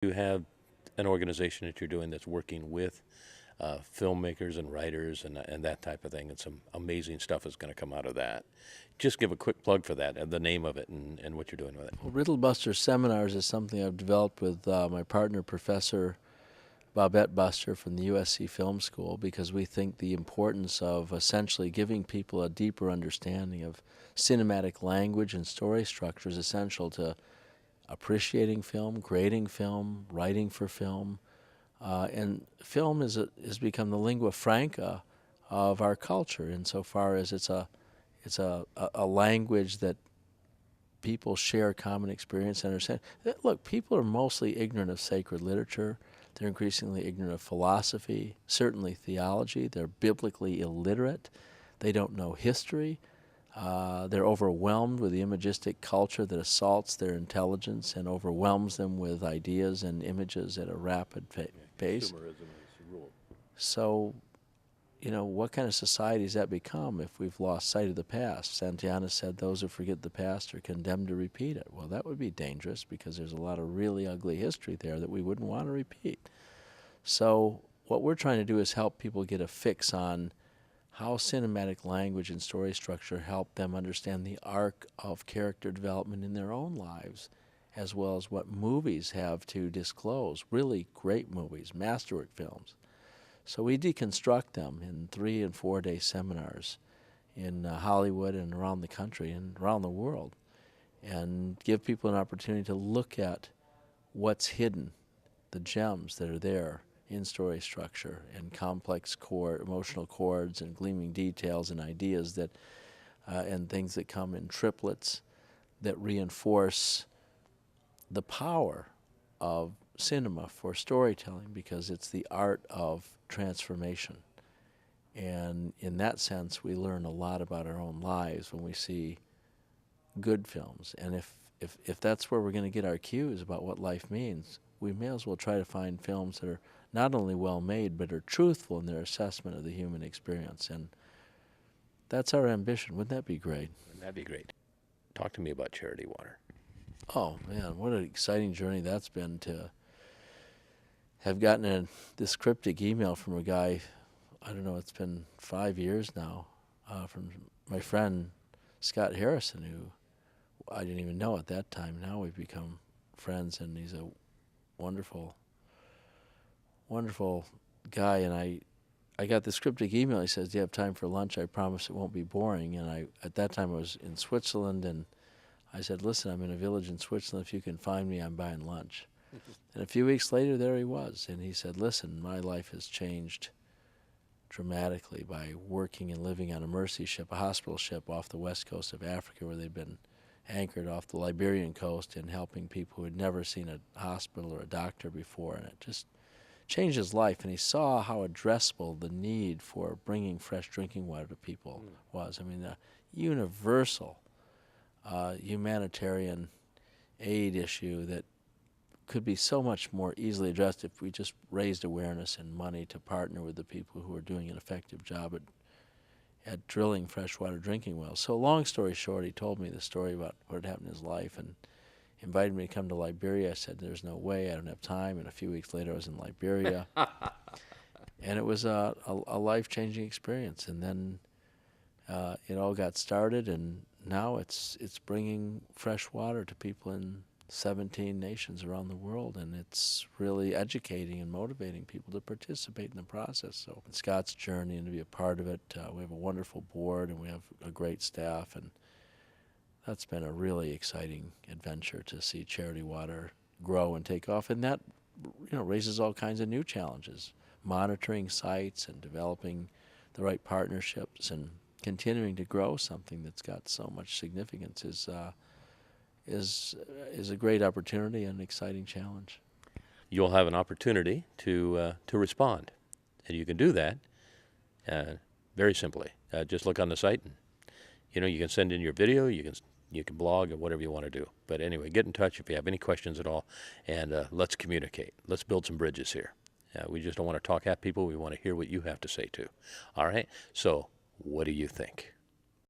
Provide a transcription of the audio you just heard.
You have an organization that you're doing that's working with filmmakers and writers and that type of thing, and some amazing stuff is going to come out of that. Just give a quick plug for that, and the name of it, and what you're doing with it. Well, Riddle Buster Seminars is something I've developed with my partner, Professor Babette Buster from the USC Film School, because we think the importance of essentially giving people a deeper understanding of cinematic language and story structure is essential to appreciating film, grading film, writing for film. And film has become the lingua franca of our culture insofar as it's a language that people share common experience and understand. Look, people are mostly ignorant of sacred literature. They're increasingly ignorant of philosophy, certainly theology. They're biblically illiterate. They don't know history. They're overwhelmed with the imagistic culture that assaults their intelligence and overwhelms them with ideas and images at a rapid pace. Consumerism is the rule. So, what kind of society has that become if we've lost sight of the past? Santayana said those who forget the past are condemned to repeat it. Well, that would be dangerous because there's a lot of really ugly history there that we wouldn't want to repeat. So what we're trying to do is help people get a fix on how cinematic language and story structure help them understand the arc of character development in their own lives, as well as what movies have to disclose, really great movies, masterwork films. So we deconstruct them in 3 and 4 day seminars in Hollywood and around the country and around the world, and give people an opportunity to look at what's hidden, the gems that are there in story structure and complex emotional chords and gleaming details and ideas that and things that come in triplets that reinforce the power of cinema for storytelling, because it's the art of transformation. And in that sense, we learn a lot about our own lives when we see good films. And if that's where we're going to get our cues about what life means, we may as well try to find films that are not only well made, but are truthful in their assessment of the human experience. And that's our ambition. Wouldn't that be great? That'd be great. Talk to me about Charity Water. Oh, man, what an exciting journey that's been to have gotten this cryptic email from a guy, I don't know, it's been 5 years now, from my friend Scott Harrison, who I didn't even know at that time. Now we've become friends, and he's a wonderful, wonderful guy. And I got this cryptic email. He says, "Do you have time for lunch? I promise it won't be boring." And at that time I was in Switzerland, and I said, "Listen, I'm in a village in Switzerland. If you can find me, I'm buying lunch." And a few weeks later, there he was. And he said, "Listen, my life has changed dramatically by working and living on a mercy ship, a hospital ship off the west coast of Africa, where they'd been anchored off the Liberian coast, and helping people who had never seen a hospital or a doctor before." And it just changed his life. And he saw how addressable the need for bringing fresh drinking water to people was. I mean, the universal humanitarian aid issue that could be so much more easily addressed if we just raised awareness and money to partner with the people who are doing an effective job at drilling freshwater drinking wells. So long story short, he told me the story about what had happened in his life and invited me to come to Liberia. I said, "There's no way, I don't have time." And a few weeks later, I was in Liberia. And it was a life-changing experience. And then it all got started, and now it's bringing fresh water to people in 17 nations around the world, and it's really educating and motivating people to participate in the process. So it's Scott's journey, and to be a part of it, we have a wonderful board, and we have a great staff, and that's been a really exciting adventure to see Charity Water grow and take off. And that raises all kinds of new challenges, monitoring sites and developing the right partnerships and continuing to grow something that's got so much significance is a great opportunity and an exciting challenge. You'll have an opportunity to respond, and you can do that very simply. Just look on the site, and you can send in your video, you can blog, or whatever you want to do. But anyway, get in touch if you have any questions at all, and let's communicate. Let's build some bridges here. We just don't want to talk at people. We want to hear what you have to say too. All right? So what do you think?